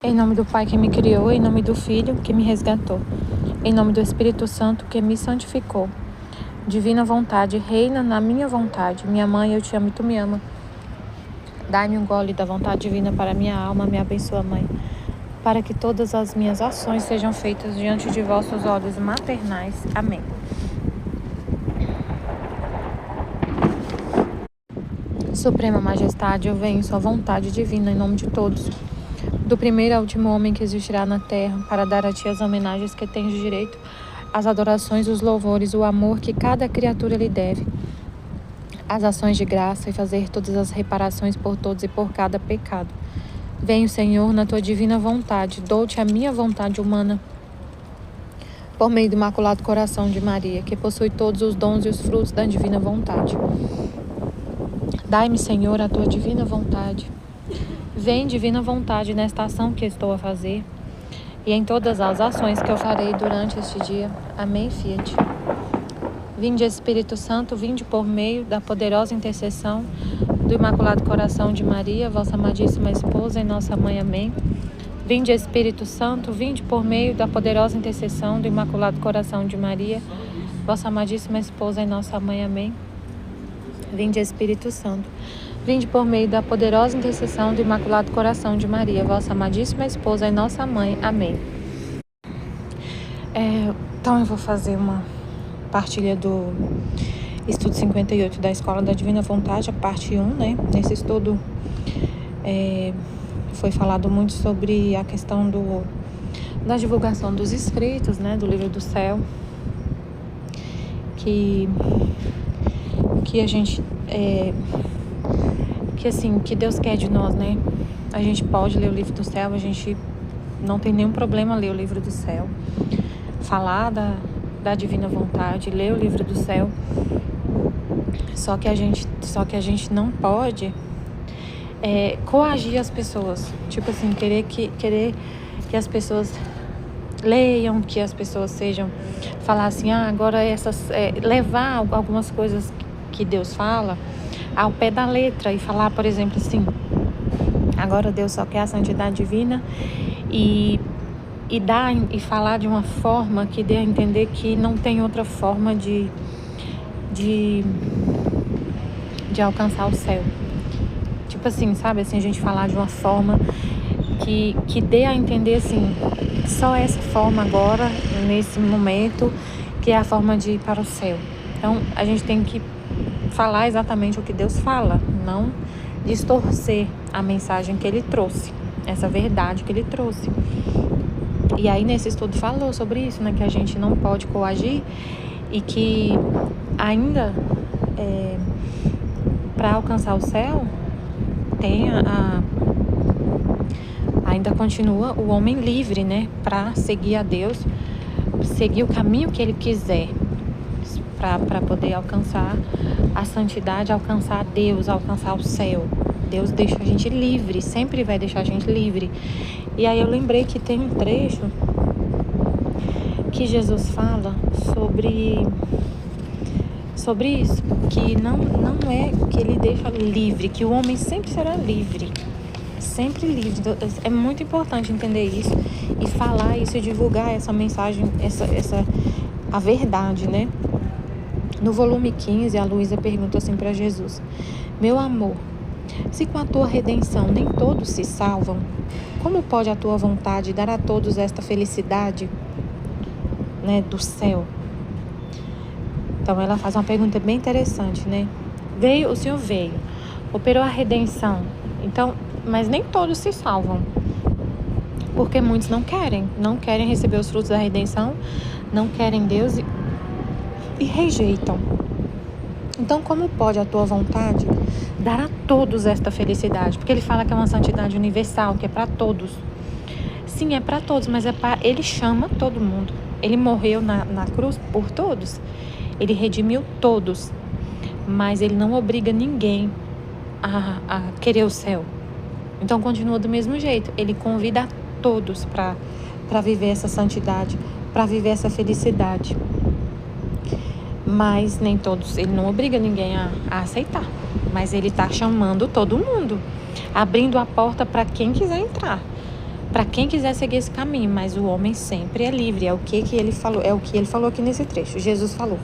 Em nome do Pai que me criou, em nome do Filho que me resgatou, em nome do Espírito Santo que me santificou. Divina vontade, reina na minha vontade. Minha mãe, eu te amo e tu me ama. Dai-me um gole da vontade divina para minha alma, me abençoa, Mãe, para que todas as minhas ações sejam feitas diante de vossos olhos maternais. Amém. Suprema Majestade, eu venho em sua vontade divina, em nome de todos, do primeiro ao último homem que existirá na terra, para dar a ti as homenagens que tens direito, as adorações, os louvores, o amor que cada criatura lhe deve, as ações de graça e fazer todas as reparações por todos e por cada pecado. Venho, Senhor, na tua divina vontade, dou-te a minha vontade humana, por meio do Imaculado Coração de Maria, que possui todos os dons e os frutos da divina vontade. Dai-me, Senhor, a tua divina vontade. Vem, divina vontade, nesta ação que estou a fazer e em todas as ações que eu farei durante este dia. Amém, Fiat. Vinde, Espírito Santo, vinde por meio da poderosa intercessão do Imaculado Coração de Maria, vossa amadíssima esposa e nossa mãe. Amém. Vinde, Espírito Santo, vinde por meio da poderosa intercessão do Imaculado Coração de Maria, vossa amadíssima esposa e nossa mãe. Amém. Vinde, Espírito Santo, vinde por meio da poderosa intercessão do Imaculado Coração de Maria, vossa amadíssima esposa e nossa mãe. Amém. Então eu vou fazer uma partilha do estudo 58 da Escola da Divina Vontade, a parte 1, né? Nesse estudo foi falado muito sobre a questão da divulgação dos escritos, né? Do Livro do Céu, que a gente... que Deus quer de nós, né? A gente pode ler o Livro do Céu, a gente não tem nenhum problema ler o Livro do Céu, falar da Divina Vontade, ler o Livro do Céu, só que a gente não pode coagir as pessoas, tipo assim, querer que as pessoas leiam, que as pessoas falar assim, agora levar algumas coisas que Deus fala ao pé da letra e falar, por exemplo, assim, agora Deus só quer a santidade divina e falar de uma forma que dê a entender que não tem outra forma de alcançar o céu. Tipo assim, sabe, assim, a gente falar de uma forma que dê a entender assim, só essa forma agora, nesse momento, que é a forma de ir para o céu. Então, a gente tem que falar exatamente o que Deus fala, não distorcer a mensagem que Ele trouxe, essa verdade que Ele trouxe. E aí nesse estudo falou sobre isso, né, que a gente não pode coagir e que ainda para alcançar o céu ainda continua o homem livre, né, para seguir a Deus, seguir o caminho que ele quiser, para poder alcançar a santidade, alcançar Deus, alcançar o céu. Deus deixa a gente livre, sempre vai deixar a gente livre. E aí eu lembrei que tem um trecho que Jesus fala sobre isso, que não é que ele deixa livre, que o homem sempre será livre, sempre livre. É muito importante entender isso e falar isso e divulgar essa mensagem, a verdade, né? No volume 15, a Luísa pergunta assim para Jesus: meu amor, se com a tua redenção nem todos se salvam, como pode a tua vontade dar a todos esta felicidade, né, do céu? Então ela faz uma pergunta bem interessante, né? O Senhor veio, operou a redenção, então, mas nem todos se salvam, porque muitos não querem receber os frutos da redenção, não querem Deus e rejeitam. Então, como pode a tua vontade dar a todos esta felicidade? Porque ele fala que é uma santidade universal, que é para todos. Sim, é para todos, mas ele chama todo mundo. Ele morreu na cruz por todos. Ele redimiu todos. Mas ele não obriga ninguém a querer o céu. Então, continua do mesmo jeito. Ele convida a todos para viver essa santidade, para viver essa felicidade. Mas nem todos, ele não obriga ninguém a aceitar, mas ele está chamando todo mundo, abrindo a porta para quem quiser entrar. para quem quiser seguir esse caminho, mas o homem sempre é livre. É o que ele falou, é o que ele falou aqui nesse trecho. Jesus falou: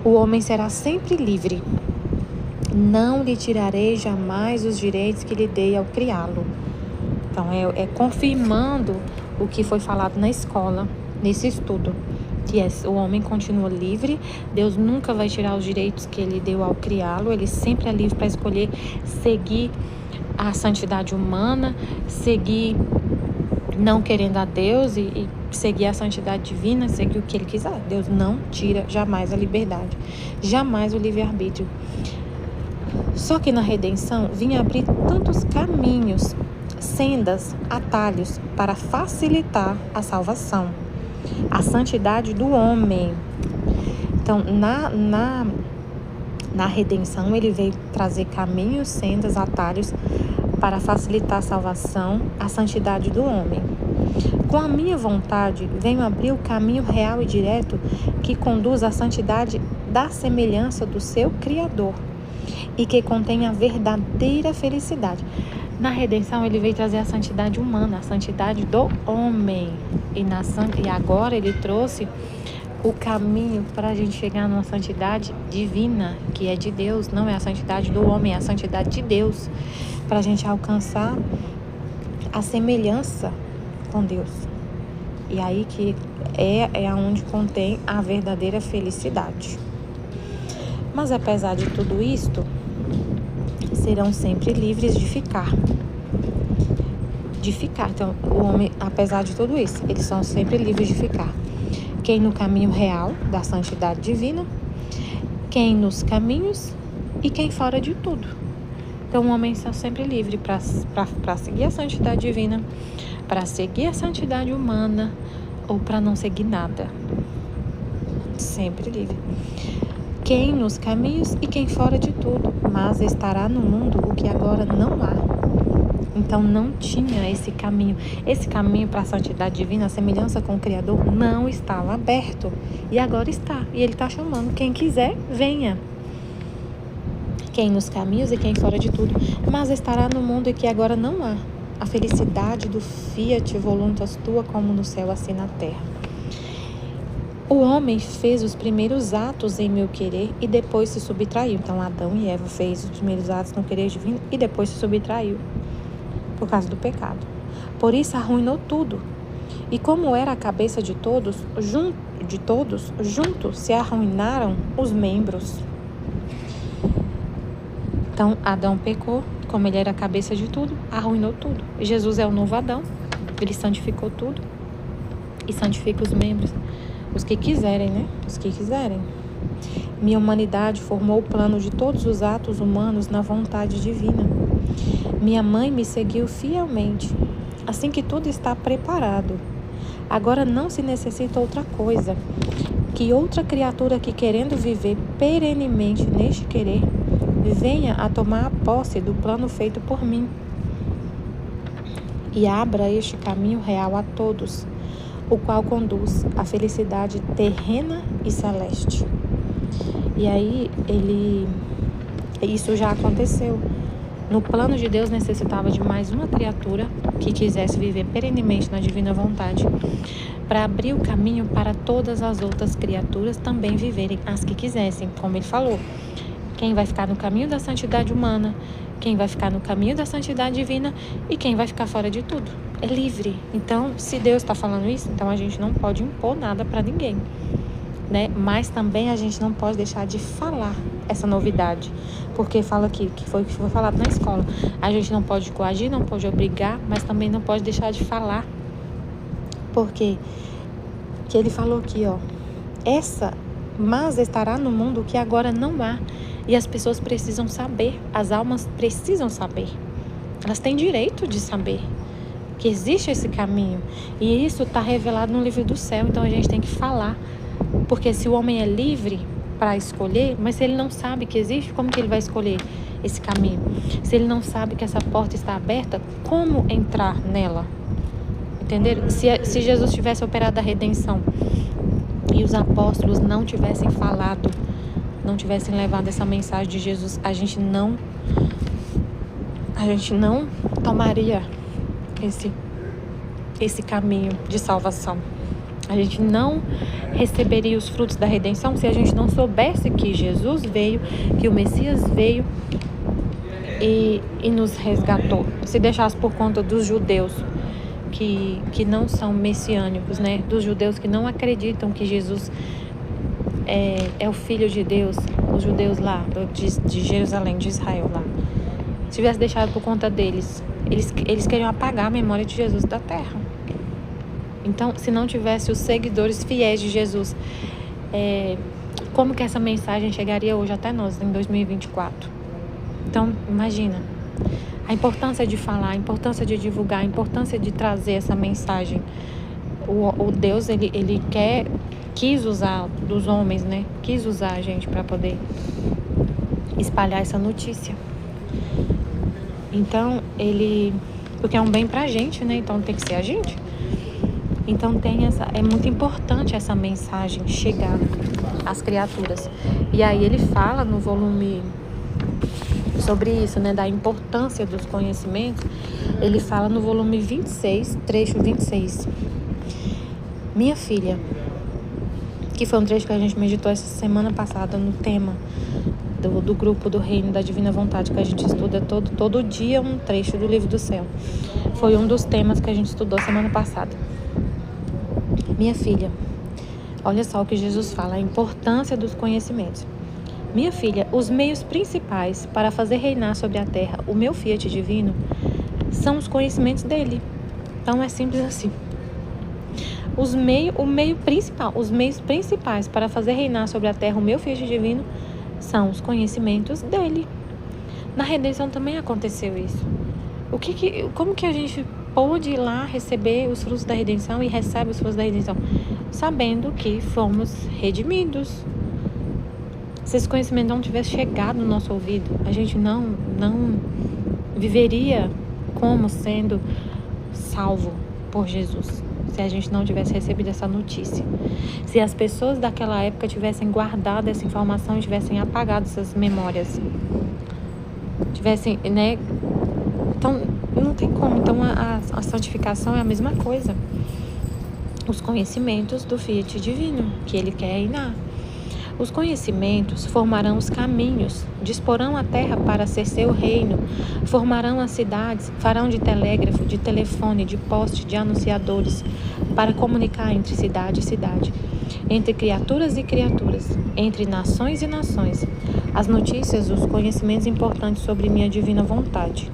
o homem será sempre livre. Não lhe tirarei jamais os direitos que lhe dei ao criá-lo. Então, é confirmando o que foi falado na escola, nesse estudo, que o homem continua livre. Deus nunca vai tirar os direitos que ele deu ao criá-lo. Ele sempre é livre para escolher seguir a santidade humana, seguir não querendo a Deus e seguir a santidade divina, seguir o que ele quiser. Deus não tira jamais a liberdade, jamais o livre-arbítrio. Só que na redenção vinha abrir tantos caminhos, sendas, atalhos para facilitar a salvação, a santidade do homem. Então, na redenção, ele veio trazer caminhos, sendas, atalhos para facilitar a salvação, a santidade do homem. Com a minha vontade, venho abrir o caminho real e direto que conduz à santidade da semelhança do seu Criador e que contém a verdadeira felicidade. Na redenção, ele veio trazer a santidade humana, a santidade do homem. E agora ele trouxe o caminho para a gente chegar numa santidade divina, que é de Deus. Não é a santidade do homem, é a santidade de Deus, para a gente alcançar a semelhança com Deus. E aí que é onde contém a verdadeira felicidade. Mas apesar de tudo isto, serão sempre livres de ficar. Então, o homem, apesar de tudo isso, eles são sempre livres de ficar. Quem no caminho real da santidade divina, quem nos caminhos e quem fora de tudo. Então, o homem está sempre livre para seguir a santidade divina, para seguir a santidade humana ou para não seguir nada. Sempre livre. Quem nos caminhos e quem fora de tudo, mas estará no mundo o que agora não há. Então não tinha esse caminho. Esse caminho para a santidade divina, a semelhança com o Criador, não estava aberto. E agora está. E ele está chamando. Quem quiser, venha. Quem nos caminhos e quem fora de tudo, mas estará no mundo em que agora não há. A felicidade do fiat voluntas tua, como no céu, assim na terra. O homem fez os primeiros atos em meu querer e depois se subtraiu. Então, Adão e Eva fez os primeiros atos no querer divino e depois se subtraiu por causa do pecado. Por isso, arruinou tudo. E como era a cabeça de todos, juntos se arruinaram os membros. Então, Adão pecou, como ele era a cabeça de tudo, arruinou tudo. Jesus é o novo Adão, ele santificou tudo e santifica os membros. Os que quiserem, né? Os que quiserem. Minha humanidade formou o plano de todos os atos humanos na vontade divina. Minha mãe me seguiu fielmente. Assim que tudo está preparado, agora não se necessita outra coisa que outra criatura que, querendo viver perenemente neste querer, venha a tomar a posse do plano feito por mim e abra este caminho real a todos, o qual conduz à felicidade terrena e celeste. E aí, isso já aconteceu. No plano de Deus necessitava de mais uma criatura que quisesse viver perenemente na divina vontade, para abrir o caminho para todas as outras criaturas também viverem as que quisessem, como ele falou. Quem vai ficar no caminho da santidade humana, quem vai ficar no caminho da santidade divina e quem vai ficar fora de tudo. É livre. Então, se Deus está falando isso, então a gente não pode impor nada para ninguém, né? Mas também a gente não pode deixar de falar essa novidade, porque fala aqui, que foi falado na escola. A gente não pode coagir, não pode obrigar, mas também não pode deixar de falar. Porque que ele falou aqui, ó, mas estará no mundo que agora não há. E as pessoas precisam saber, as almas precisam saber. Elas têm direito de saber que existe esse caminho. E isso está revelado no livro do céu, então a gente tem que falar. Porque se o homem é livre para escolher, mas se ele não sabe que existe, como que ele vai escolher esse caminho? Se ele não sabe que essa porta está aberta, como entrar nela? Entenderam? Se Jesus tivesse operado a redenção e os apóstolos não tivessem falado, não tivessem levado essa mensagem de Jesus, a gente não tomaria esse caminho de salvação. A gente não receberia os frutos da redenção se a gente não soubesse que Jesus veio, que o Messias veio e nos resgatou. Se deixasse por conta dos judeus que não são messiânicos, né? Dos judeus que não acreditam que Jesus é o Filho de Deus, os judeus lá de Jerusalém, de Israel lá. Se tivesse deixado por conta deles, eles queriam apagar a memória de Jesus da terra. Então, se não tivesse os seguidores fiéis de Jesus, como que essa mensagem chegaria hoje até nós, em 2024? Então, imagina a importância de falar, a importância de divulgar, a importância de trazer essa mensagem. O Deus, ele quis usar dos homens, né? Quis usar a gente para poder espalhar essa notícia. Então, porque é um bem pra gente, né? Então tem que ser a gente. Então é muito importante essa mensagem chegar às criaturas. E aí ele fala no volume sobre isso, né? Da importância dos conhecimentos. Ele fala no volume 26, trecho 26. Minha filha, que foi um trecho que a gente meditou essa semana passada no tema do grupo do Reino da Divina Vontade, que a gente estuda todo dia um trecho do Livro do Céu. Foi um dos temas que a gente estudou semana passada. Minha filha, olha só o que Jesus fala, a importância dos conhecimentos. Minha filha, os meios principais para fazer reinar sobre a terra o meu Fiat divino são os conhecimentos dele. Então é simples assim. Os meios principais para fazer reinar sobre a terra o meu Fiat divino são os conhecimentos dele. Na redenção também aconteceu isso. Como que a gente pôde ir lá receber os frutos da redenção e recebe os frutos da redenção? Sabendo que fomos redimidos. Se esse conhecimento não tivesse chegado no nosso ouvido, a gente não viveria como sendo salvo por Jesus. Se a gente não tivesse recebido essa notícia. Se as pessoas daquela época tivessem guardado essa informação, tivessem apagado essas memórias. Tivessem, né? Então, não tem como. Então, a santificação é a mesma coisa. Os conhecimentos do Fiat divino, que ele quer reinar. Os conhecimentos formarão os caminhos, disporão a terra para ser seu reino, formarão as cidades, farão de telégrafo, de telefone, de poste, de anunciadores, para comunicar entre cidade e cidade, entre criaturas e criaturas, entre nações e nações, as notícias, os conhecimentos importantes sobre minha divina vontade.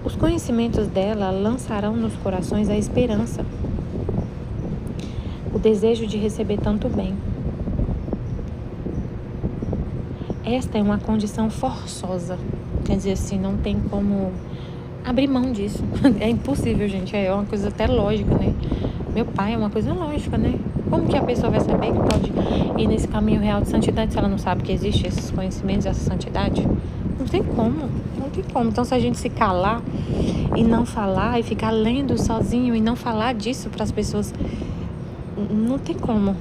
Os conhecimentos dela lançarão nos corações a esperança, o desejo de receber tanto bem. Esta é uma condição forçosa, quer dizer assim, não tem como abrir mão disso. É impossível, gente, é uma coisa até lógica, né? Meu pai é uma coisa lógica, né? Como que a pessoa vai saber que pode ir nesse caminho real de santidade se ela não sabe que existe esses conhecimentos, essa santidade? Não tem como. Então, se a gente se calar e não falar e ficar lendo sozinho e não falar disso para as pessoas, não tem como.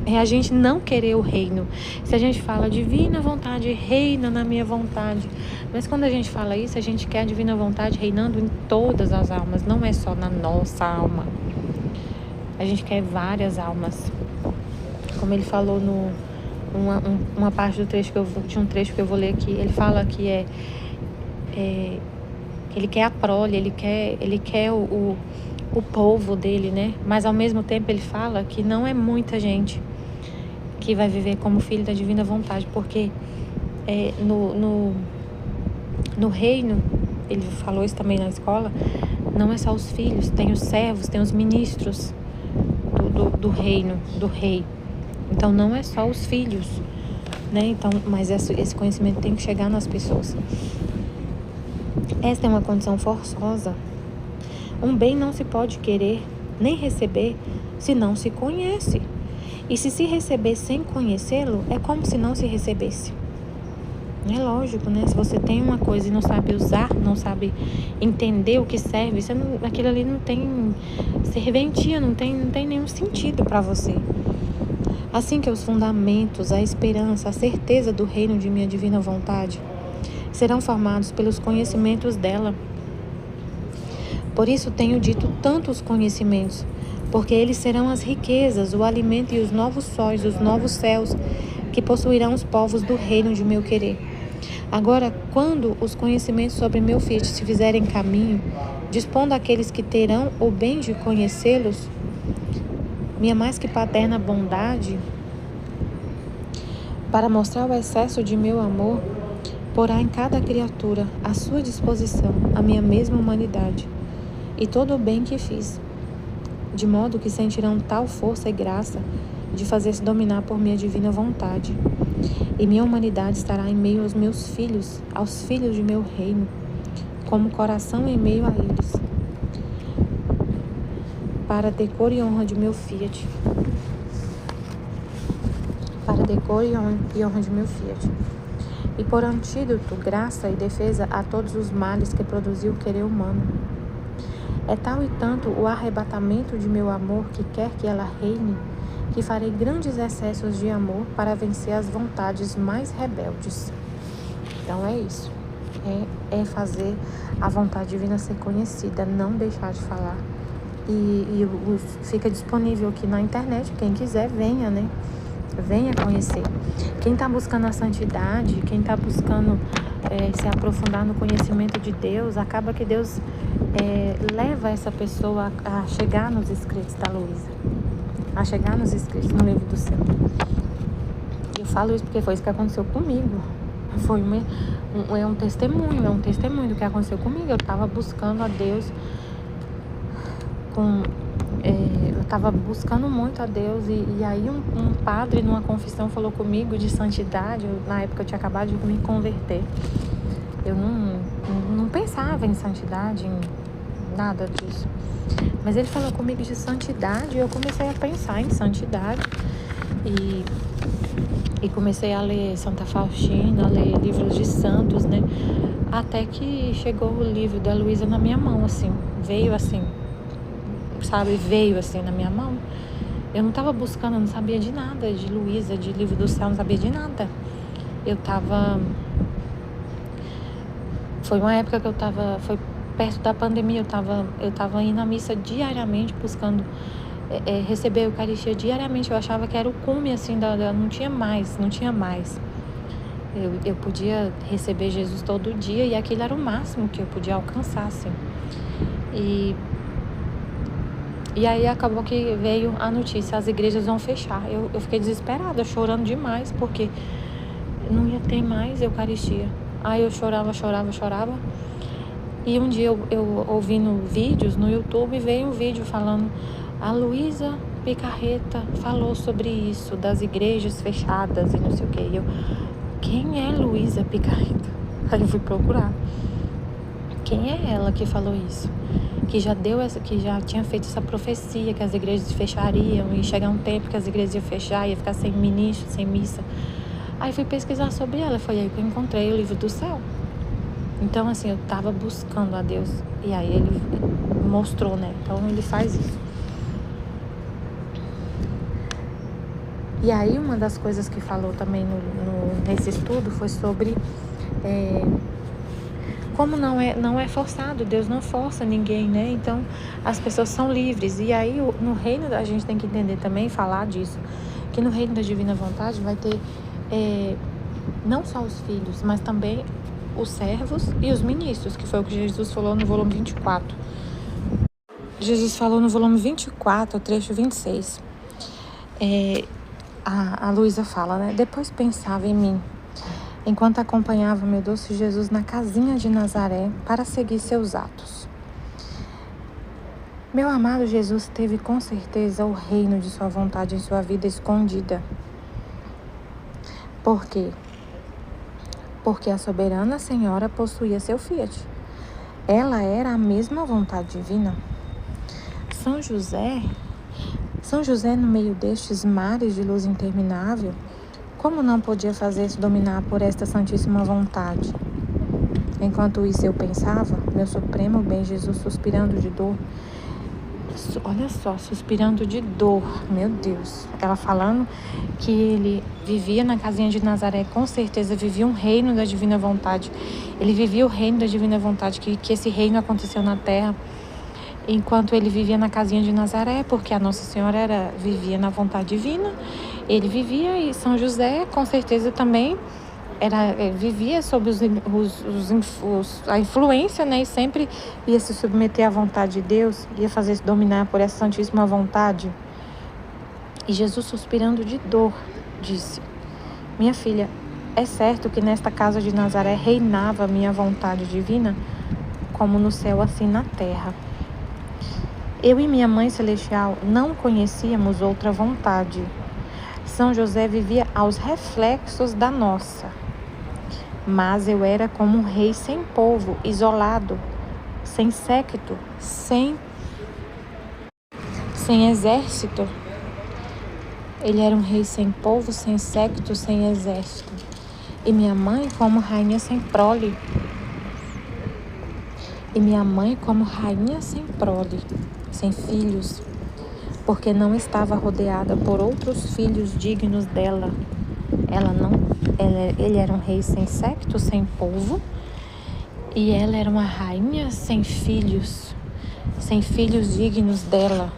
É a gente não querer o reino. Se a gente fala divina vontade, reina na minha vontade. Mas quando a gente fala isso, a gente quer a divina vontade reinando em todas as almas. Não é só na nossa alma. A gente quer várias almas. Como ele falou uma parte do trecho de um trecho que eu vou ler aqui. Ele fala que ele quer a prole, ele quer o povo dele, né? Mas ao mesmo tempo ele fala que não é muita gente que vai viver como filho da divina vontade, porque no reino, ele falou isso também na escola, não é só os filhos, tem os servos, tem os ministros do reino, do rei. Então não é só os filhos, né? Então, mas esse conhecimento tem que chegar nas pessoas. Esta é uma condição forçosa. Um bem não se pode querer nem receber se não se conhece. E se receber sem conhecê-lo, é como se não se recebesse. É lógico, né? Se você tem uma coisa e não sabe usar, não sabe entender o que serve, aquilo ali não tem serventia, não tem nenhum sentido para você. Assim que os fundamentos, a esperança, a certeza do reino de minha divina vontade serão formados pelos conhecimentos dela, Por isso tenho dito tantos conhecimentos, porque eles serão as riquezas, o alimento e os novos sóis, os novos céus, que possuirão os povos do reino de meu querer. Agora, quando os conhecimentos sobre meu Fiat se fizerem caminho, dispondo àqueles que terão o bem de conhecê-los, minha mais que paterna bondade, para mostrar o excesso de meu amor, porá em cada criatura à sua disposição a minha mesma humanidade e todo o bem que fiz, de modo que sentirão tal força e graça de fazer-se dominar por minha divina vontade. E minha humanidade estará em meio aos meus filhos, aos filhos de meu reino, como coração em meio a eles, para decor e honra de meu Fiat. Para decor e honra de meu Fiat. E por antídoto, graça e defesa a todos os males que produziu o querer humano. É tal e tanto o arrebatamento de meu amor que quer que ela reine, que farei grandes excessos de amor para vencer as vontades mais rebeldes. Então é isso. É fazer a vontade divina ser conhecida, não deixar de falar. E fica disponível aqui na internet, quem quiser venha, né? Venha conhecer. Quem está buscando a santidade, quem está buscando se aprofundar no conhecimento de Deus, acaba que Deus leva essa pessoa a chegar nos escritos da Luísa, a chegar nos escritos no livro do céu. Eu falo isso porque foi isso que aconteceu comigo. Foi um testemunho do que aconteceu comigo. Eu estava buscando a Deus eu estava buscando muito a Deus e aí um padre numa confissão falou comigo de santidade. Na época eu tinha acabado de me converter. Eu não pensava em santidade, em nada disso. Mas ele falou comigo de santidade e eu comecei a pensar em santidade e comecei a ler Santa Faustina, a ler livros de santos, né? Até que chegou o livro da Luísa na minha mão, assim, veio assim, sabe, veio assim na minha mão. Eu não estava buscando, eu não sabia de nada de Luísa, de livro do céu, não sabia de nada. Foi uma época que foi perto da pandemia, eu tava indo à missa diariamente, buscando receber a Eucaristia diariamente. Eu achava que era o cume, assim, não tinha mais. Eu podia receber Jesus todo dia e aquilo era o máximo que eu podia alcançar, assim. E aí acabou que veio a notícia, as igrejas vão fechar. Eu fiquei desesperada, chorando demais, porque não ia ter mais Eucaristia. Aí eu chorava. E um dia eu ouvindo vídeos no YouTube, veio um vídeo falando: a Luísa Picarreta falou sobre isso, das igrejas fechadas e não sei o que. E eu, quem é Luísa Picarreta? Aí eu fui procurar. Quem é ela que falou isso? Que já tinha feito essa profecia, que as igrejas fechariam, e chegar um tempo que as igrejas iam fechar, ia ficar sem ministro, sem missa. Aí fui pesquisar sobre ela, foi aí que eu encontrei o livro do céu. Então, assim, eu tava buscando a Deus, e aí ele mostrou, né? Então ele faz isso. E aí uma das coisas que falou também nesse estudo foi sobre como não é forçado, Deus não força ninguém, né? Então as pessoas são livres. E aí no reino, a gente tem que entender também, falar disso, que no reino da divina vontade vai ter não só os filhos, mas também os servos e os ministros, que foi o que Jesus falou no volume 24. Jesus falou no volume 24, trecho 26. A Luísa fala, né? Depois pensava em mim, enquanto acompanhava meu doce Jesus na casinha de Nazaré para seguir seus atos. Meu amado Jesus teve com certeza o reino de sua vontade em sua vida escondida. Por quê? Porque a soberana Senhora possuía seu Fiat. Ela era a mesma vontade divina. São José, no meio destes mares de luz interminável, como não podia fazer-se dominar por esta santíssima vontade? Enquanto isso eu pensava, meu supremo bem Jesus suspirando de dor. Olha só, suspirando de dor, meu Deus. Ela falando que ele vivia na casinha de Nazaré, com certeza vivia um reino da divina vontade. Ele vivia o reino da divina vontade, que esse reino aconteceu na terra. enquanto ele vivia na casinha de Nazaré, porque a Nossa Senhora vivia na vontade divina, ele vivia, e São José, com certeza, também vivia sob a influência, né? E sempre ia se submeter à vontade de Deus, ia fazer-se dominar por essa santíssima vontade. E Jesus, suspirando de dor, disse: minha filha, é certo que nesta casa de Nazaré reinava a minha vontade divina, como no céu, assim na terra. Eu e minha Mãe Celestial não conhecíamos outra vontade. São José vivia aos reflexos da nossa. Mas eu era como um rei sem povo, isolado, sem séquito, sem exército. Ele era um rei sem povo, sem séquito, sem exército. E minha mãe como rainha sem prole. Sem filhos, porque não estava rodeada por outros filhos dignos dela. Ele era um rei sem séquito, sem povo, e ela era uma rainha sem filhos dignos dela,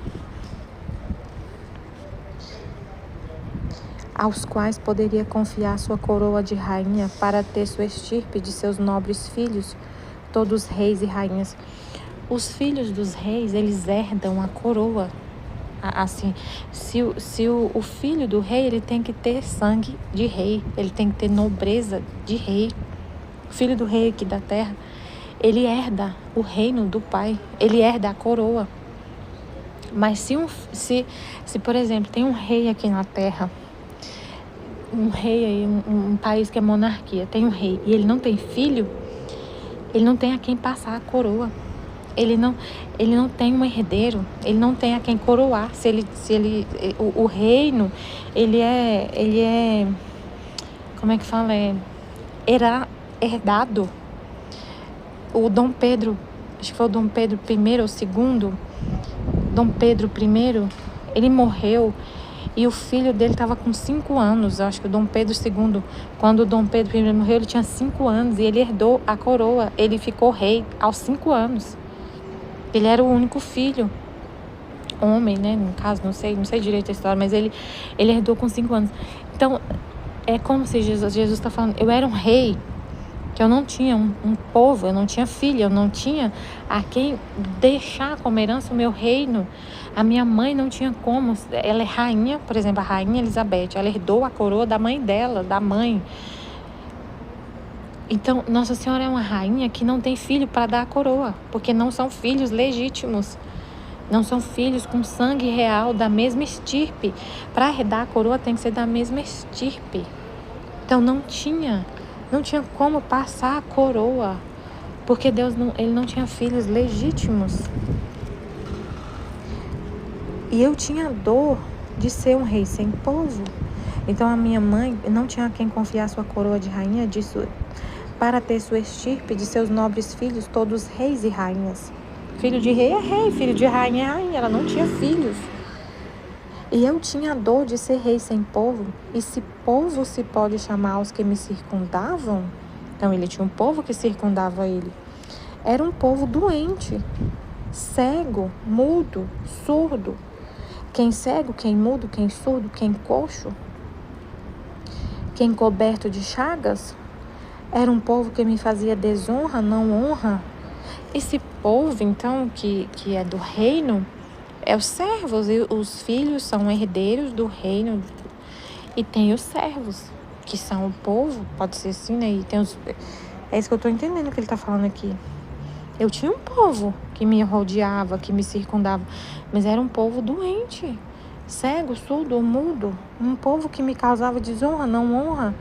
aos quais poderia confiar sua coroa de rainha para ter sua estirpe de seus nobres filhos, todos reis e rainhas. Os filhos dos reis, eles herdam a coroa. Assim, se o filho do rei, ele tem que ter sangue de rei, ele tem que ter nobreza de rei. O filho do rei aqui da terra, ele herda o reino do pai, ele herda a coroa. Mas se por exemplo, tem um rei aqui na terra, um rei aí, um país que é monarquia, tem um rei e ele não tem filho, ele não tem a quem passar a coroa. Ele não tem um herdeiro, ele não tem a quem coroar. O reino, ele é, como é que fala? Era herdado. O Dom Pedro, acho que foi o Dom Pedro I ou II, Dom Pedro I, ele morreu e o filho dele estava com 5 anos. Eu acho que o Dom Pedro II, quando o Dom Pedro I morreu, ele tinha 5 anos e ele herdou a coroa. Ele ficou rei aos 5 anos. Ele era o único filho, homem, né? No caso, não sei direito a história, mas ele herdou com 5 anos. Então, é como se Jesus está falando, eu era um rei, que eu não tinha um povo, eu não tinha filho, eu não tinha a quem deixar como herança o meu reino. A minha mãe não tinha como, ela é rainha, por exemplo, a rainha Elizabeth, ela herdou a coroa da mãe dela, da mãe. Então, Nossa Senhora é uma rainha que não tem filho para dar a coroa, porque não são filhos legítimos, não são filhos com sangue real, da mesma estirpe. Para herdar a coroa tem que ser da mesma estirpe. Então, não tinha como passar a coroa, porque ele não tinha filhos legítimos. E eu tinha dor de ser um rei sem povo. Então, a minha mãe não tinha a quem confiar sua coroa de rainha, para ter sua estirpe de seus nobres filhos, todos reis e rainhas. Filho de rei é rei, filho de rainha é rainha. Ela não tinha filhos. E eu tinha dor de ser rei sem povo. E se povo se pode chamar aos que me circundavam, então ele tinha um povo que circundava ele. Era um povo doente, cego, mudo, surdo. Quem cego, quem mudo, quem surdo, quem coxo, quem coberto de chagas. Era um povo que me fazia desonra, não honra. Esse povo, então, que é do reino, é os servos. E os filhos são herdeiros do reino. E tem os servos, que são o povo, pode ser assim, né? E tem é isso que eu estou entendendo que ele está falando aqui. Eu tinha um povo que me rodeava, que me circundava, mas era um povo doente, cego, surdo, mudo. Um povo que me causava desonra, não honra.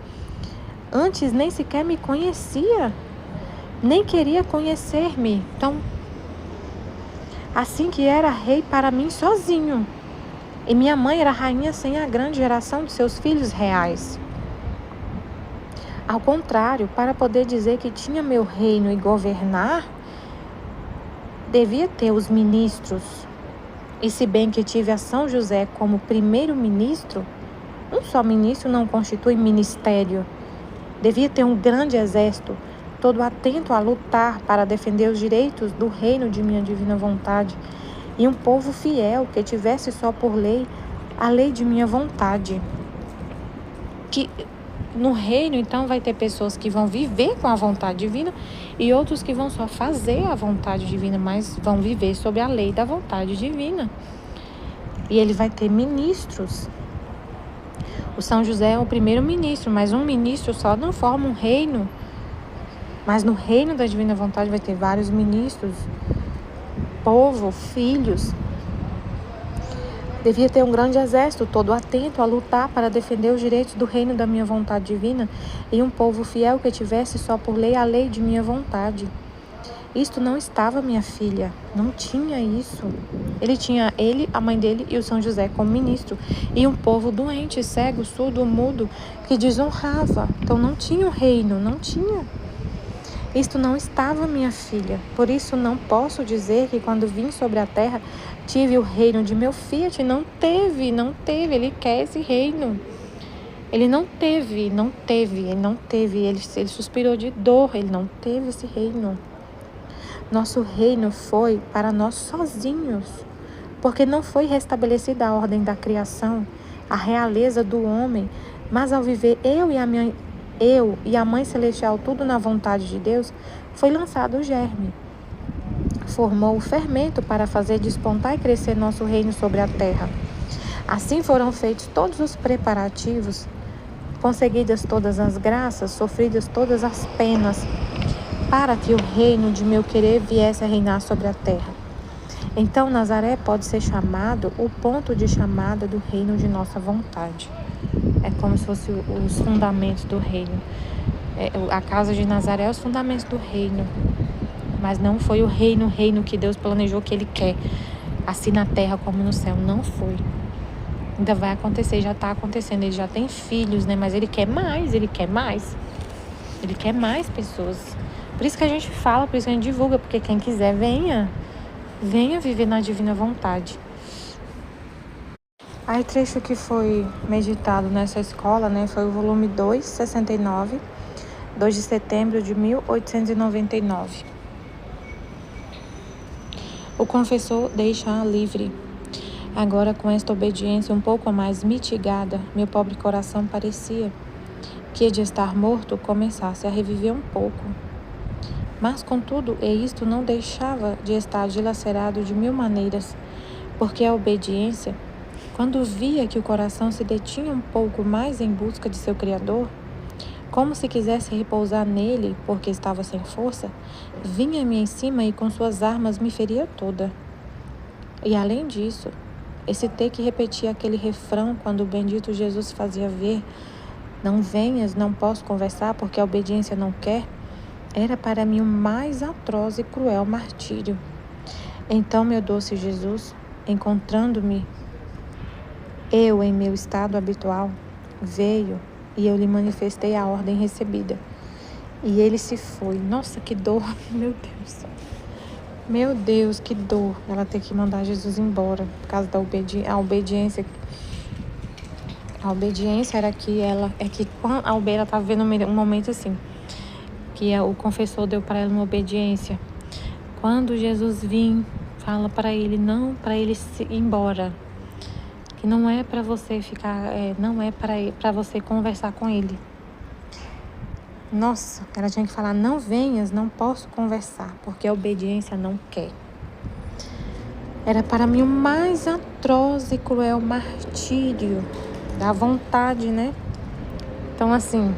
Antes nem sequer me conhecia, nem queria conhecer-me. Então, assim que era rei para mim sozinho. E minha mãe era rainha sem a grande geração de seus filhos reais. Ao contrário, para poder dizer que tinha meu reino e governar, devia ter os ministros. E se bem que tive a São José como primeiro-ministro, um só ministro não constitui ministério. Devia ter um grande exército, todo atento a lutar para defender os direitos do reino de minha divina vontade, e um povo fiel que tivesse só por lei a lei de minha vontade. Que no reino, então, vai ter pessoas que vão viver com a vontade divina e outros que vão só fazer a vontade divina, mas vão viver sob a lei da vontade divina. E ele vai ter ministros. O São José é o primeiro ministro, mas um ministro só não forma um reino. Mas no reino da divina vontade vai ter vários ministros, povo, filhos. Devia ter um grande exército todo atento a lutar para defender os direitos do reino da minha vontade divina e um povo fiel que tivesse só por lei a lei de minha vontade. Isto não estava, minha filha, não tinha isso. Ele tinha a mãe dele e o São José como ministro e um povo doente, cego, surdo, mudo, que desonrava. Então não tinha um reino, não tinha. Isto não estava, minha filha. Por isso não posso dizer que quando vim sobre a terra tive o reino de meu Fiat. Não teve. Ele quer esse reino. Ele não teve. Ele suspirou de dor. Ele não teve esse reino. Nosso reino foi para nós sozinhos, porque não foi restabelecida a ordem da criação, a realeza do homem, mas ao viver eu e a Mãe Celestial, tudo na vontade de Deus, foi lançado o germe. Formou o fermento para fazer despontar e crescer nosso reino sobre a terra. Assim foram feitos todos os preparativos, conseguidas todas as graças, sofridas todas as penas, para que o reino de meu querer viesse a reinar sobre a terra. Então Nazaré pode ser chamado o ponto de chamada do reino de nossa vontade. É como se fosse os fundamentos do reino. A casa de Nazaré é os fundamentos do reino. Mas não foi o reino que Deus planejou que Ele quer. Assim na terra como no céu. Não foi. Ainda vai acontecer, já está acontecendo. Ele já tem filhos, né? Mas Ele quer mais, Ele quer mais. Ele quer mais pessoas. Por isso que a gente fala, por isso que a gente divulga. Porque quem quiser, venha viver na divina vontade. Aí o trecho que foi meditado nessa escola, né, foi o volume 2, 69, 2 de setembro de 1899. O confessor deixa-a livre. Agora, com esta obediência um pouco mais mitigada, meu pobre coração parecia que, de estar morto, começasse a reviver um pouco. Mas, contudo, isto não deixava de estar dilacerado de mil maneiras, porque a obediência, quando via que o coração se detinha um pouco mais em busca de seu Criador, como se quisesse repousar nele porque estava sem força, vinha-me em cima e com suas armas me feria toda. E além disso, esse ter que repetir aquele refrão quando o bendito Jesus fazia ver: não venhas, não posso conversar porque a obediência não quer, era para mim o mais atroz e cruel martírio. Então meu doce Jesus, encontrando-me eu em meu estado habitual, veio e eu lhe manifestei a ordem recebida. E ele se foi. Nossa, que dor, meu Deus. Meu Deus, que dor ela ter que mandar Jesus embora por causa da obediência. A obediência era que ela estava vivendo um momento assim, que o confessor deu para ela uma obediência. Quando Jesus fala para ele, não para ele ir embora, que não é para você ficar, não é para você conversar com ele. Nossa, ela tinha que falar: não venhas, não posso conversar, porque a obediência não quer. Era para mim o mais atroz e cruel martírio da vontade, né? Então, assim,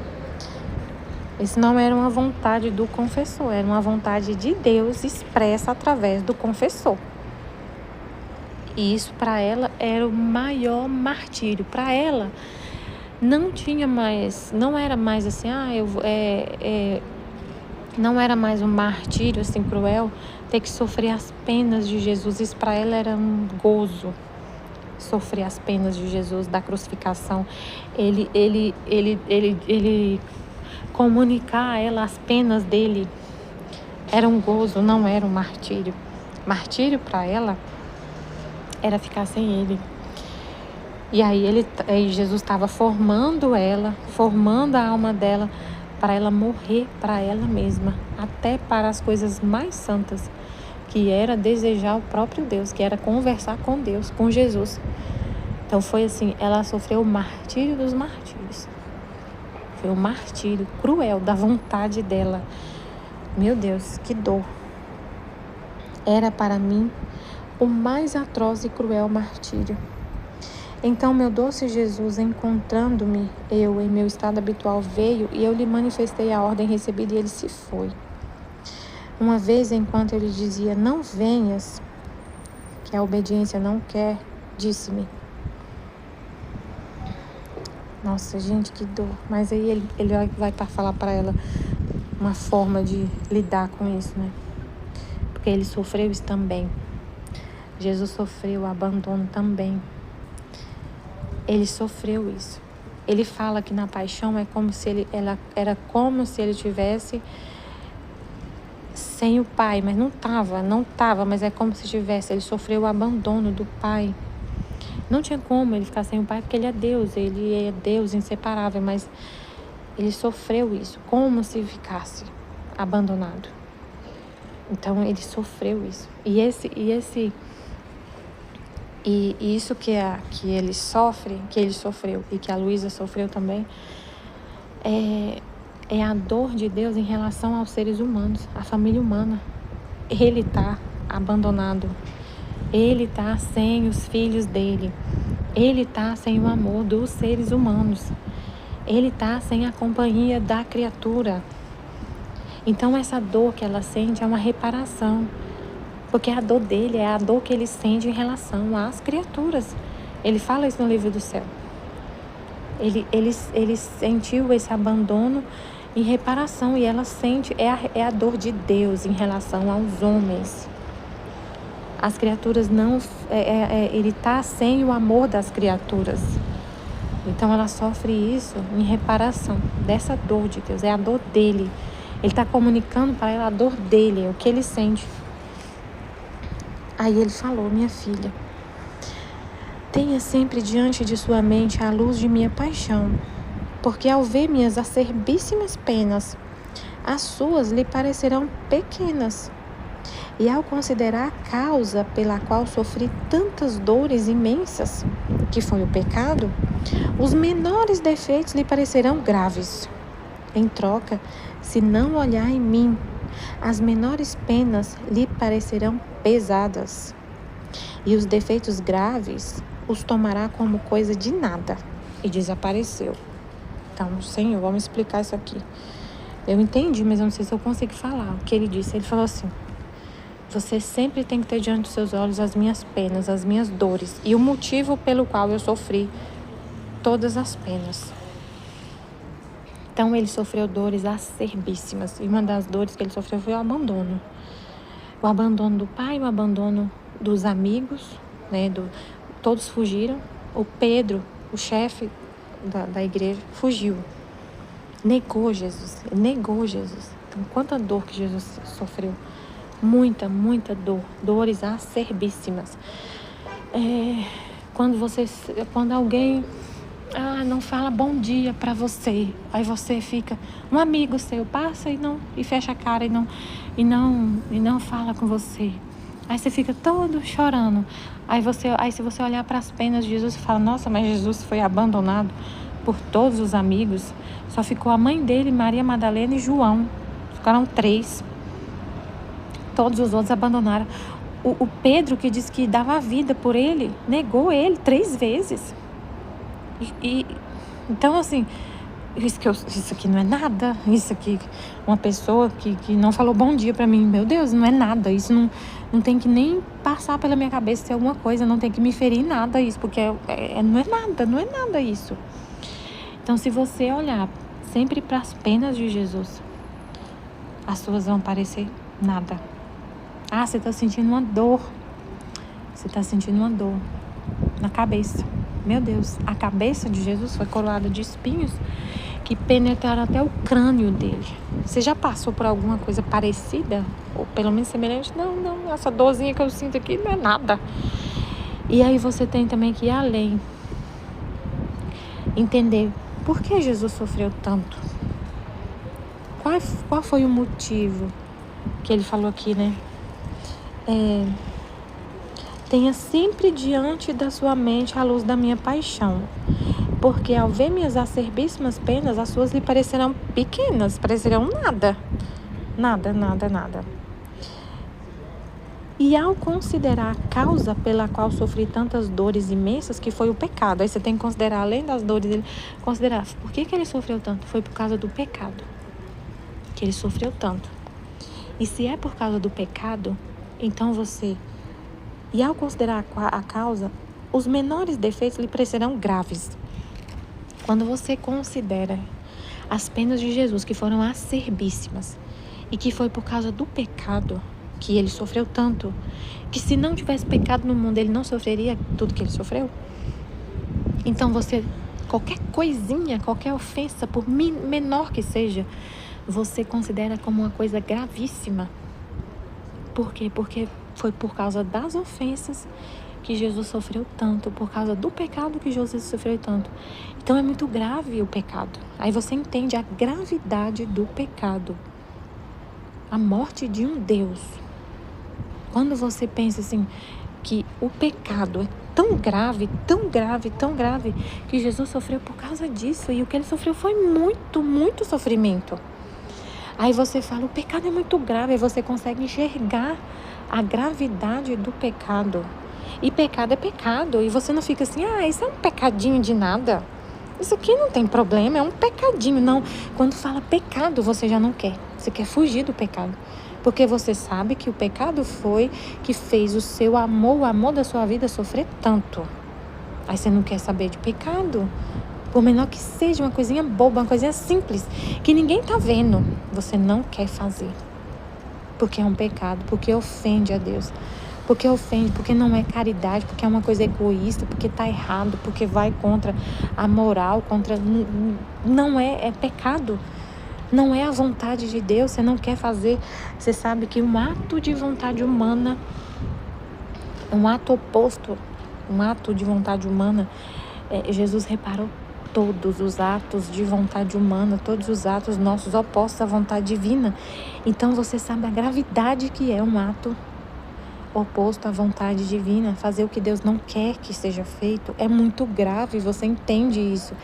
isso não era uma vontade do confessor, era uma vontade de Deus expressa através do confessor. E isso para ela era o maior martírio. Para ela não era mais assim, não era mais um martírio assim cruel ter que sofrer as penas de Jesus. Isso para ela era um gozo, sofrer as penas de Jesus, da crucificação. Ele comunicar a ela as penas dele era um gozo, não era um martírio. Martírio para ela era ficar sem ele. E aí Jesus estava formando ela, formando a alma dela para ela morrer para ela mesma, até para as coisas mais santas, que era desejar o próprio Deus, que era conversar com Deus, com Jesus. Então foi assim, ela sofreu o martírio dos martírios. Foi um martírio cruel da vontade dela. Meu Deus, que dor. Era para mim o mais atroz e cruel martírio. Então meu doce Jesus, encontrando-me, eu em meu estado habitual, veio e eu lhe manifestei a ordem recebida e ele se foi. Uma vez, enquanto eu lhe dizia, não venhas, que a obediência não quer, disse-me. Nossa, gente, que dor. Mas aí ele vai falar para ela uma forma de lidar com isso, né? Porque ele sofreu isso também. Jesus sofreu o abandono também. Ele sofreu isso. Ele fala que na paixão era como se ele tivesse sem o pai, mas não estava, mas é como se tivesse. Ele sofreu o abandono do pai. Não tinha como ele ficar sem o pai, porque ele é Deus inseparável, mas ele sofreu isso, como se ficasse abandonado. Então ele sofreu isso. E isso que ele sofreu e que a Luísa sofreu também, é a dor de Deus em relação aos seres humanos, à família humana. Ele está abandonado. Ele está sem os filhos dele. Ele está sem o amor dos seres humanos. Ele está sem a companhia da criatura. Então essa dor que ela sente é uma reparação. Porque a dor dele é a dor que ele sente em relação às criaturas. Ele fala isso no livro do céu. Ele sentiu esse abandono em reparação. E ela sente, é a dor de Deus em relação aos homens. As criaturas não... ele está sem o amor das criaturas. Então ela sofre isso em reparação dessa dor de Deus. É a dor dele. Ele está comunicando para ela a dor dele, o que ele sente. Aí ele falou, minha filha, tenha sempre diante de sua mente a luz de minha paixão, porque ao ver minhas acerbíssimas penas, as suas lhe parecerão pequenas. E ao considerar a causa pela qual sofri tantas dores imensas, que foi o pecado, os menores defeitos lhe parecerão graves. Em troca, se não olhar em mim, as menores penas lhe parecerão pesadas. E os defeitos graves os tomará como coisa de nada. E desapareceu. Então, Senhor, vamos explicar isso aqui. Eu entendi, mas eu não sei se eu consigo falar o que ele disse. Ele falou assim, você sempre tem que ter diante dos seus olhos as minhas penas, as minhas dores. E o motivo pelo qual eu sofri todas as penas. Então ele sofreu dores acerbíssimas. E uma das dores que ele sofreu foi o abandono. O abandono do pai, o abandono dos amigos, né? Todos fugiram. O Pedro, o chefe da igreja, fugiu. Negou Jesus. Então quanta dor que Jesus sofreu. Muita, muita dor. Dores acerbíssimas. Quando alguém não fala bom dia pra você, aí você fica, um amigo seu passa e fecha a cara e não fala com você, aí você fica todo chorando, aí se você olhar para as penas de Jesus, você fala, nossa, mas Jesus foi abandonado por todos os amigos, só ficou a mãe dele, Maria Madalena e João, ficaram 3, todos os outros abandonaram. O Pedro, que disse que dava a vida por ele, negou ele 3 vezes. Então, assim, isso aqui não é nada. Isso aqui, uma pessoa que não falou bom dia pra mim, meu Deus, não é nada. Isso não tem que nem passar pela minha cabeça ser alguma coisa, não tem que me ferir nada isso, porque não é nada isso. Então, se você olhar sempre para as penas de Jesus, as suas vão parecer nada. Você está sentindo uma dor. Você está sentindo uma dor na cabeça. Meu Deus, a cabeça de Jesus foi coroada de espinhos que penetraram até o crânio dele. Você já passou por alguma coisa parecida? Ou pelo menos semelhante? Não, essa dorzinha que eu sinto aqui não é nada. E aí você tem também que ir além. Entender por que Jesus sofreu tanto. qual foi o motivo que ele falou aqui, né? Tenha sempre diante da sua mente a luz da minha paixão, porque ao ver minhas acerbíssimas penas, as suas lhe parecerão pequenas, parecerão nada. Nada. E ao considerar a causa pela qual sofri tantas dores imensas, que foi o pecado, aí você tem que considerar, além das dores dele, considerar por que ele sofreu tanto. Foi por causa do pecado que ele sofreu tanto. E se é por causa do pecado, então e ao considerar a causa, os menores defeitos lhe parecerão graves. Quando você considera as penas de Jesus, que foram acerbíssimas, e que foi por causa do pecado que ele sofreu tanto, que se não tivesse pecado no mundo, ele não sofreria tudo que ele sofreu. Então qualquer coisinha, qualquer ofensa, por menor que seja, você considera como uma coisa gravíssima. Por quê? Porque foi por causa das ofensas que Jesus sofreu tanto, por causa do pecado que Jesus sofreu tanto. Então é muito grave o pecado. Aí você entende a gravidade do pecado. A morte de um Deus. Quando você pensa assim, que o pecado é tão grave, que Jesus sofreu por causa disso, e o que ele sofreu foi muito sofrimento. Aí você fala, o pecado é muito grave, aí você consegue enxergar a gravidade do pecado. E pecado é pecado, e você não fica assim, isso é um pecadinho de nada. Isso aqui não tem problema, é um pecadinho. Não, quando fala pecado, você já não quer. Você quer fugir do pecado. Porque você sabe que o pecado foi que fez o seu amor, o amor da sua vida sofrer tanto. Aí você não quer saber de pecado. Por menor que seja, uma coisinha boba, uma coisinha simples, que ninguém tá vendo, você não quer fazer. Porque é um pecado, porque ofende a Deus. Porque não é caridade, porque é uma coisa egoísta, porque tá errado, porque vai contra a moral, não é pecado. Não é a vontade de Deus, você não quer fazer. Você sabe que um ato de vontade humana, um ato oposto, um ato de vontade humana, Jesus reparou todos os atos de vontade humana, todos os atos nossos opostos à vontade divina. Então você sabe a gravidade que é um ato oposto à vontade divina. Fazer o que Deus não quer que seja feito é muito grave, você entende isso.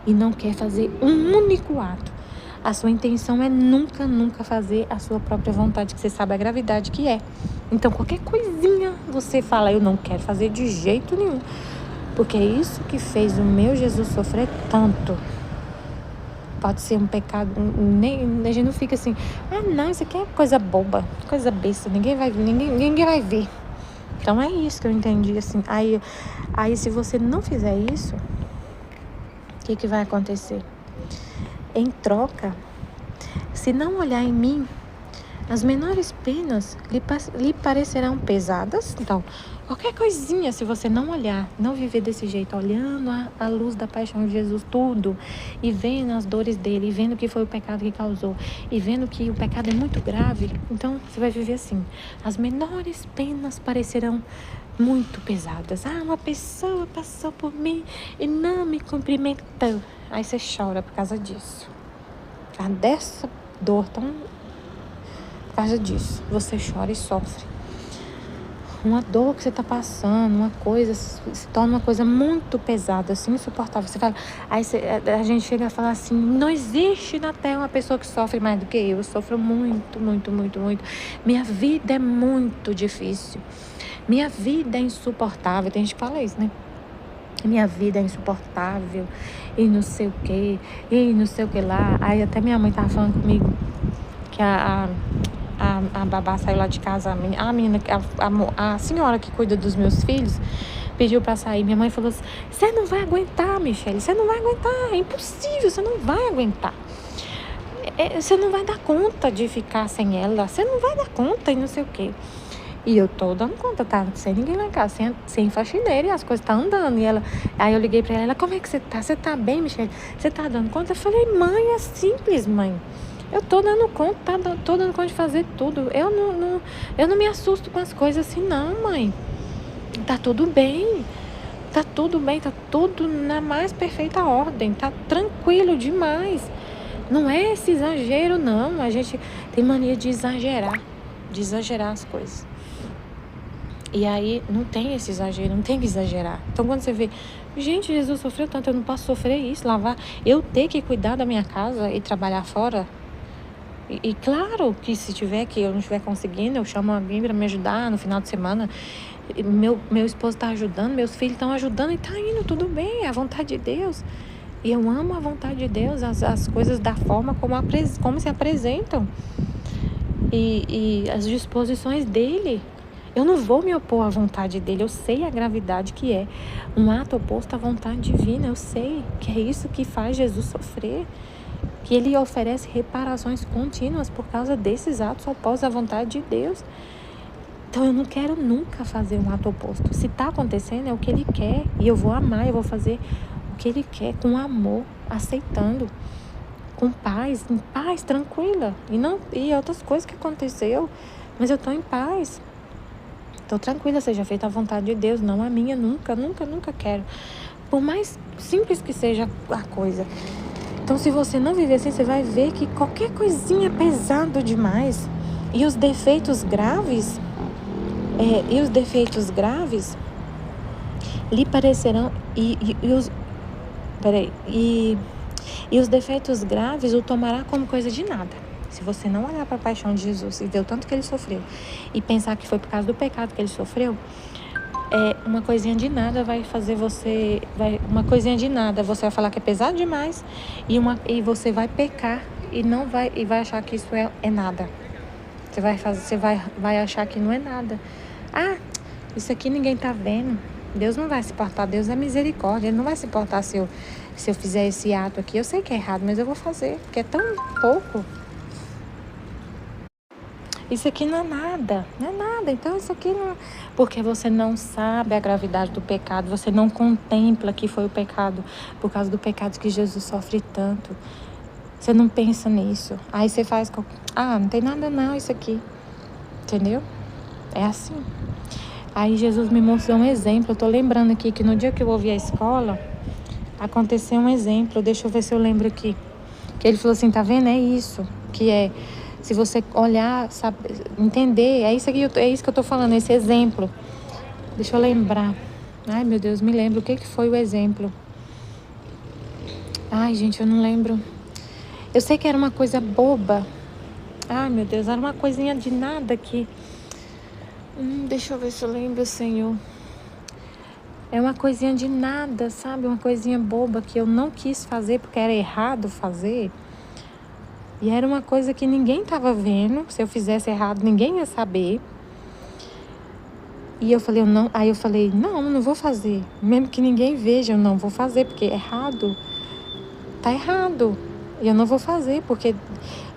E não quer fazer um único ato. A sua intenção é nunca fazer a sua própria vontade, que você sabe a gravidade que é. Então, qualquer coisinha você fala, eu não quero fazer de jeito nenhum. Porque é isso que fez o meu Jesus sofrer tanto. Pode ser um pecado, a gente não fica assim, não, isso aqui é coisa boba, coisa besta, ninguém vai ver. Então é isso que eu entendi, assim. Aí se você não fizer isso, o que vai acontecer? Em troca, se não olhar em mim, as menores penas lhe parecerão pesadas. Então, qualquer coisinha, se você não olhar, não viver desse jeito, olhando a luz da paixão de Jesus, tudo, e vendo as dores dele, e vendo que foi o pecado que causou, e vendo que o pecado é muito grave, então você vai viver assim. As menores penas parecerão muito pesadas. Uma pessoa passou por mim e não me cumprimentou. Aí você chora por causa disso. Dessa dor tão... Por causa disso, você chora e sofre. Uma dor que você está passando, uma coisa, se torna uma coisa muito pesada, assim, insuportável. Você fala, a gente chega a falar assim, não existe na Terra uma pessoa que sofre mais do que eu. Eu sofro muito. Minha vida é muito difícil. Minha vida é insuportável. Tem gente que fala isso, né? Minha vida é insuportável, e não sei o que lá. Aí até minha mãe tava falando comigo que a babá saiu lá de casa, a senhora que cuida dos meus filhos pediu pra sair. Minha mãe falou assim, você não vai aguentar, Michele, você não vai aguentar, é impossível, você não vai aguentar. Você não vai dar conta de ficar sem ela, você não vai dar conta e não sei o que. E eu tô dando conta, tá? Sem ninguém lá em casa, sem faxineira, e as coisas tá andando. Aí eu liguei pra ela, Você como é que você tá? Você tá bem, Michele? Você tá dando conta? Eu falei, mãe, é simples, mãe. Eu tô dando conta, tô dando conta de fazer tudo. Eu não me assusto com as coisas assim, não, mãe. Tá tudo bem. Tá tudo na mais perfeita ordem. Tá tranquilo demais. Não é esse exagero, não. A gente tem mania de exagerar as coisas. E aí não tem esse exagero, não tem que exagerar. Então quando você vê, gente, Jesus sofreu tanto, eu não posso sofrer isso, lavar, eu ter que cuidar da minha casa e trabalhar fora. E claro que se tiver, que eu não estiver conseguindo, eu chamo alguém para me ajudar no final de semana. Meu esposo está ajudando, meus filhos estão ajudando e está indo tudo bem, é a vontade de Deus. E eu amo a vontade de Deus, as coisas da forma como se apresentam. E as disposições dele. Eu não vou me opor à vontade dele, eu sei a gravidade que é um ato oposto à vontade divina, eu sei que é isso que faz Jesus sofrer, que ele oferece reparações contínuas por causa desses atos opostos à vontade de Deus. Então eu não quero nunca fazer um ato oposto. Se está acontecendo é o que ele quer e eu vou amar, eu vou fazer o que ele quer com amor, aceitando, com paz, em paz, tranquila. E outras coisas que aconteceu, mas eu estou em paz. Estou tranquila, seja feita a vontade de Deus, não a minha, nunca quero. Por mais simples que seja a coisa. Então, se você não viver assim, você vai ver que qualquer coisinha é pesado demais. E os defeitos graves, lhe parecerão... E os defeitos graves o tomará como coisa de nada. Se você não olhar para a paixão de Jesus e ver o tanto que ele sofreu e pensar que foi por causa do pecado que ele sofreu, uma coisinha de nada vai fazer você... uma coisinha de nada, você vai falar que é pesado demais e você vai pecar e vai achar que isso é nada. Você vai achar que não é nada. Ah, isso aqui ninguém tá vendo. Deus não vai se importar, Deus é misericórdia, Ele não vai se importar se eu fizer esse ato aqui. Eu sei que é errado, mas eu vou fazer, porque é tão pouco. Isso aqui não é nada. Então isso aqui não... Porque você não sabe a gravidade do pecado, você não contempla que foi o pecado, por causa do pecado que Jesus sofre tanto. Você não pensa nisso. Aí você faz... não tem nada não isso aqui. Entendeu? É assim. Aí Jesus me mostrou um exemplo. Eu tô lembrando aqui que no dia que eu ouvi a escola, aconteceu um exemplo. Deixa eu ver se eu lembro aqui. Que ele falou assim, tá vendo? É isso. Que é... Se você olhar, sabe, entender, é isso que eu tô falando, esse exemplo. Deixa eu lembrar. Ai, meu Deus, me lembro. O que foi o exemplo? Ai, gente, eu não lembro. Eu sei que era uma coisa boba. Ai, meu Deus, era uma coisinha de nada aqui. Deixa eu ver se eu lembro, Senhor. É uma coisinha de nada, sabe? Uma coisinha boba que eu não quis fazer porque era errado fazer. E era uma coisa que ninguém estava vendo. Se eu fizesse errado, ninguém ia saber. E eu falei, não vou fazer. Mesmo que ninguém veja, eu não vou fazer, porque é errado. Tá errado. E eu não vou fazer, porque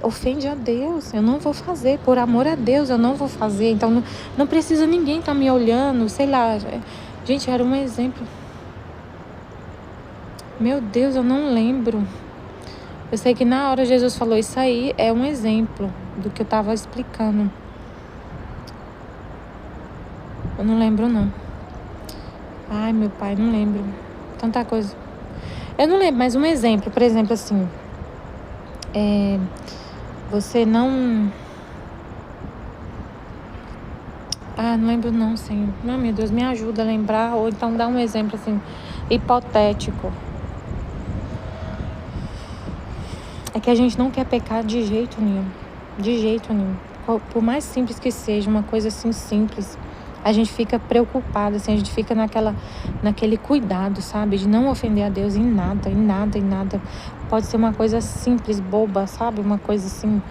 ofende a Deus. Eu não vou fazer. Por amor a Deus, eu não vou fazer. Então, não precisa ninguém estar me olhando, sei lá. Gente, era um exemplo. Meu Deus, eu não lembro. Eu sei que na hora Jesus falou, isso aí é um exemplo do que eu estava explicando. Eu não lembro, não. Ai, meu pai, não lembro. Tanta coisa. Eu não lembro, mas um exemplo. Por exemplo, assim... você não... não lembro não, Senhor. Não, meu Deus, me ajuda a lembrar. Ou então dá um exemplo, assim, hipotético. É que a gente não quer pecar de jeito nenhum. De jeito nenhum. Por mais simples que seja, uma coisa assim simples, a gente fica preocupado, assim, a gente fica naquele cuidado, sabe? De não ofender a Deus em nada. Pode ser uma coisa simples, boba, sabe? Uma coisa assim...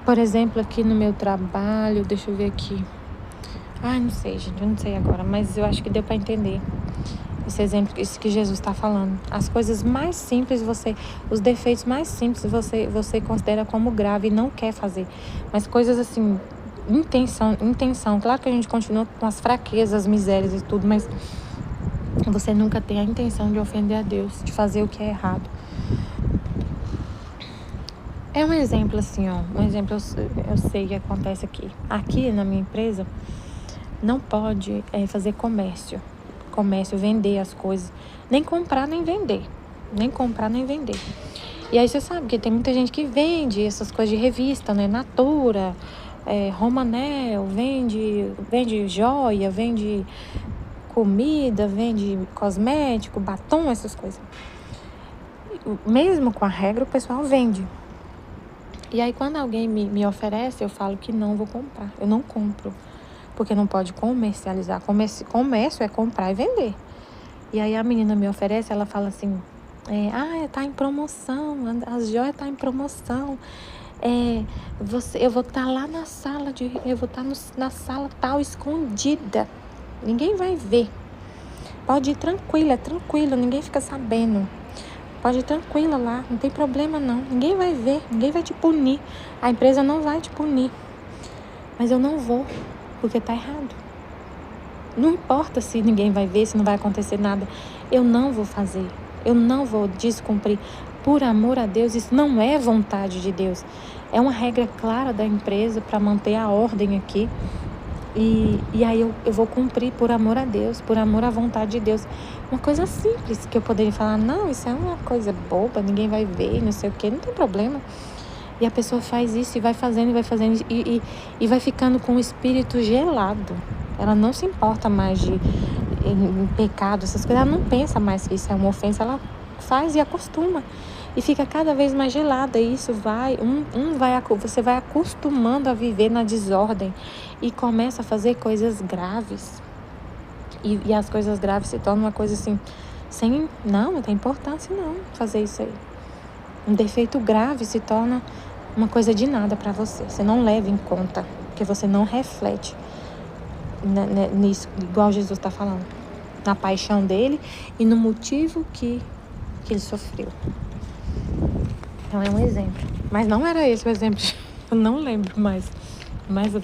Por exemplo, aqui no meu trabalho, deixa eu ver aqui. Não sei, gente, eu não sei agora, mas eu acho que deu pra entender. Esse exemplo, isso que Jesus está falando. As coisas mais simples, os defeitos mais simples, você considera como grave e não quer fazer. Mas coisas assim, intenção. Claro que a gente continua com as fraquezas, misérias e tudo, mas você nunca tem a intenção de ofender a Deus, de fazer o que é errado. É um exemplo assim, ó. Um exemplo eu sei que acontece aqui. Aqui na minha empresa, não pode fazer comércio. comércio, vender as coisas. Nem comprar, nem vender. Nem comprar, nem vender. E aí você sabe que tem muita gente que vende essas coisas de revista, né? Natura, Romanel, vende joia, vende comida, vende cosmético, batom, essas coisas. Mesmo com a regra, o pessoal vende. E aí quando alguém me oferece, eu falo que não vou comprar. Eu não compro. Porque não pode comercializar. Comércio é comprar e vender. E aí a menina me oferece, ela fala assim, tá em promoção, as joias tá em promoção. Eu vou estar lá na sala, eu vou estar na sala tal, escondida. Ninguém vai ver. Pode ir tranquila, ninguém fica sabendo. Pode ir tranquila lá, não tem problema não. Ninguém vai ver, ninguém vai te punir. A empresa não vai te punir. Mas eu não vou, porque tá errado. Não importa se ninguém vai ver, se não vai acontecer nada. Eu não vou fazer. Eu não vou descumprir. Por amor a Deus, isso não é vontade de Deus. É uma regra clara da empresa para manter a ordem aqui. E aí eu vou cumprir por amor a Deus, por amor à vontade de Deus. Uma coisa simples que eu poderia falar, não, isso é uma coisa boba, ninguém vai ver, não sei o quê, não tem problema. E a pessoa faz isso e vai fazendo e vai ficando com o espírito gelado. Ela não se importa mais em pecado, essas coisas. Ela não pensa mais que isso é uma ofensa, ela faz e acostuma. E fica cada vez mais gelada. E isso você vai acostumando a viver na desordem. E começa a fazer coisas graves. E as coisas graves se tornam uma coisa assim, não tem importância não fazer isso aí. Um defeito grave se torna uma coisa de nada para você. Você não leva em conta, porque você não reflete nisso, igual Jesus está falando. Na paixão dele e no motivo que ele sofreu. Então é um exemplo. Mas não era esse o exemplo. Eu não lembro mais.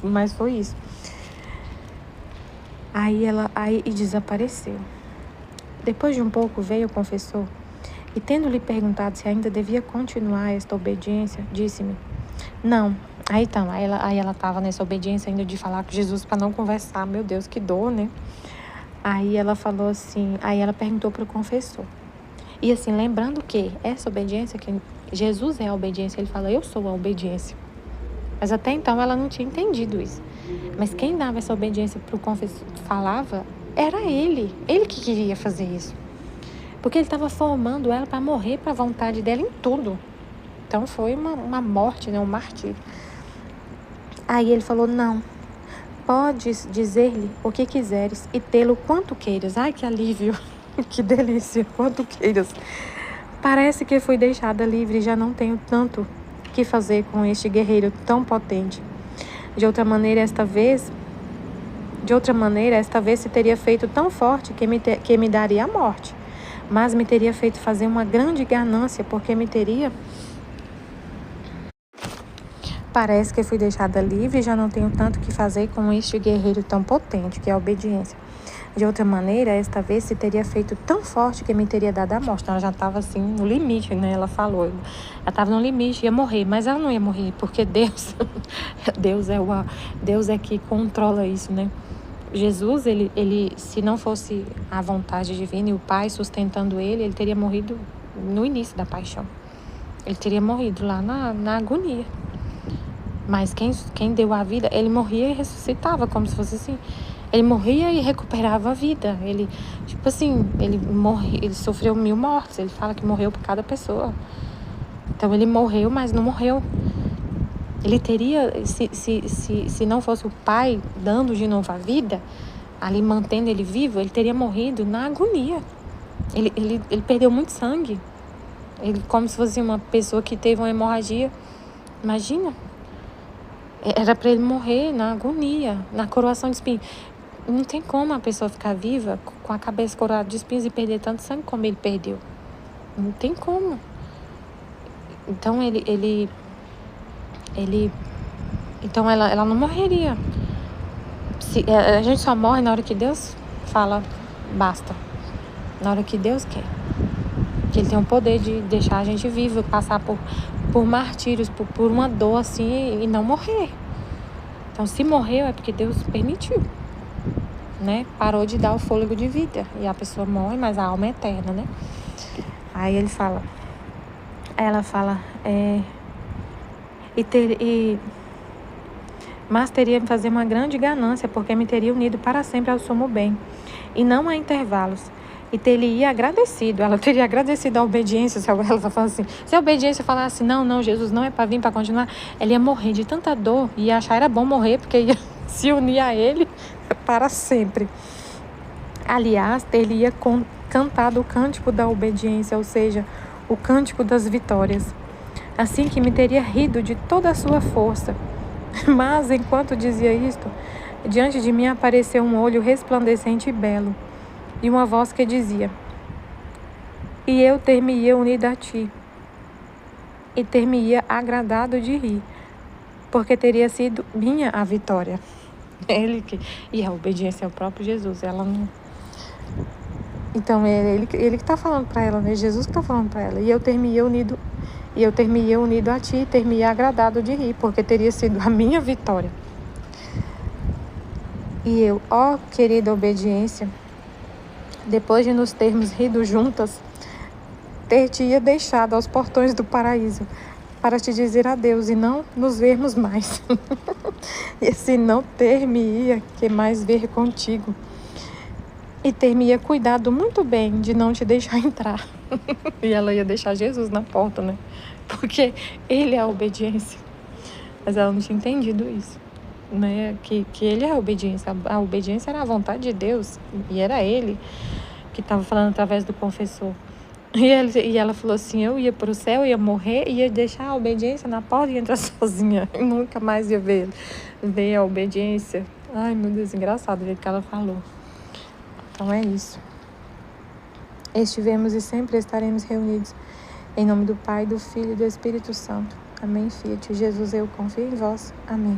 Mas foi isso. Aí desapareceu. Depois de um pouco veio o confessor e, tendo-lhe perguntado se ainda devia continuar esta obediência, disse-me, não. Aí ela estava nessa obediência ainda de falar com Jesus para não conversar. Meu Deus, que dor, né? Aí ela falou assim, aí ela perguntou para o confessor. E assim, lembrando que essa obediência, que Jesus é a obediência, ele fala, eu sou a obediência. Mas até então ela não tinha entendido isso. Mas quem dava essa obediência para o confessor, falava, era ele. Ele que queria fazer isso. Porque ele estava formando ela para morrer para a vontade dela em tudo. Então foi uma morte, né? Um martírio. Aí ele falou, não. Podes dizer-lhe o que quiseres e tê-lo quanto queiras. Ai, que alívio. Que delícia, quanto queiras. Parece que fui deixada livre e já não tenho tanto que fazer com este guerreiro tão potente. De outra maneira, esta vez se teria feito tão forte que me daria a morte. Mas me teria feito fazer uma grande ganância, porque me teria... Parece que fui deixada livre e já não tenho tanto que fazer com este guerreiro tão potente, que é a obediência. De outra maneira, esta vez se teria feito tão forte que me teria dado a morte. Então, ela já estava assim, no limite, né? Ela falou. Ela estava no limite, ia morrer. Mas ela não ia morrer, porque Deus... Deus é que controla isso, né? Jesus, ele, se não fosse a vontade divina e o Pai sustentando ele teria morrido no início da paixão. Ele teria morrido lá na agonia. Mas quem deu a vida, ele morria e ressuscitava, como se fosse assim. Ele morria e recuperava a vida. Ele, tipo assim, ele sofreu 1000 mortes. Ele fala que morreu por cada pessoa. Então ele morreu, mas não morreu. Ele teria, se não fosse o Pai dando de novo a vida, ali mantendo ele vivo, ele teria morrido na agonia. Ele perdeu muito sangue. Ele, como se fosse uma pessoa que teve uma hemorragia. Imagina. Era para ele morrer na agonia, na coroação de espinhos. Não tem como a pessoa ficar viva com a cabeça coroada de espinhos e perder tanto sangue como ele perdeu. Não tem como. Então então ela não morreria. A gente só morre na hora que Deus fala, basta. Na hora que Deus quer. Que ele tem o poder de deixar a gente vivo, passar por martírios, por uma dor assim e não morrer. Então se morreu é porque Deus permitiu. né? Parou de dar o fôlego de vida. E a pessoa morre, mas a alma é eterna, né? Aí ela fala, mas teria que fazer uma grande ganância, porque me teria unido para sempre ao sumo bem, e não a intervalos. E teria agradecido, ela teria agradecido a obediência, se ela tá falando assim, se a obediência falasse, não, Jesus não é para vir, para continuar, ela ia morrer de tanta dor, e ia achar era bom morrer, porque ia se unir a ele para sempre. Aliás, teria cantado o cântico da obediência, ou seja, o cântico das vitórias. Assim que me teria rido de toda a sua força. Mas, enquanto dizia isto, diante de mim apareceu um olho resplandecente e belo, e uma voz que dizia, e eu ter-me-ia unido a ti, e ter-me-ia agradado de rir, porque teria sido minha a vitória. E a obediência ao próprio Jesus, ela não... Então, é ele que está falando para ela, né? Jesus que está falando para ela, e eu ter-me-ia unido a ti, e ter-me-ia agradado de rir, porque teria sido a minha vitória. E eu, querida obediência, depois de nos termos rido juntas, ter-te-ia deixado aos portões do paraíso para te dizer adeus e não nos vermos mais. E se não ter-me-ia que mais ver contigo, e ter-me-ia cuidado muito bem de não te deixar entrar. E ela ia deixar Jesus na porta, né? Porque ele é a obediência. Mas ela não tinha entendido isso, né? Que ele é a obediência. A obediência era a vontade de Deus. E era ele que estava falando através do confessor. E ela falou assim, eu ia para o céu, ia morrer, ia deixar a obediência na porta e entrar sozinha. E nunca mais ia ver a obediência. Ai, meu Deus, engraçado o jeito que ela falou. Então é isso. Estivemos e sempre estaremos reunidos. Em nome do Pai, do Filho e do Espírito Santo. Amém, Fiat. Jesus, eu confio em vós. Amém.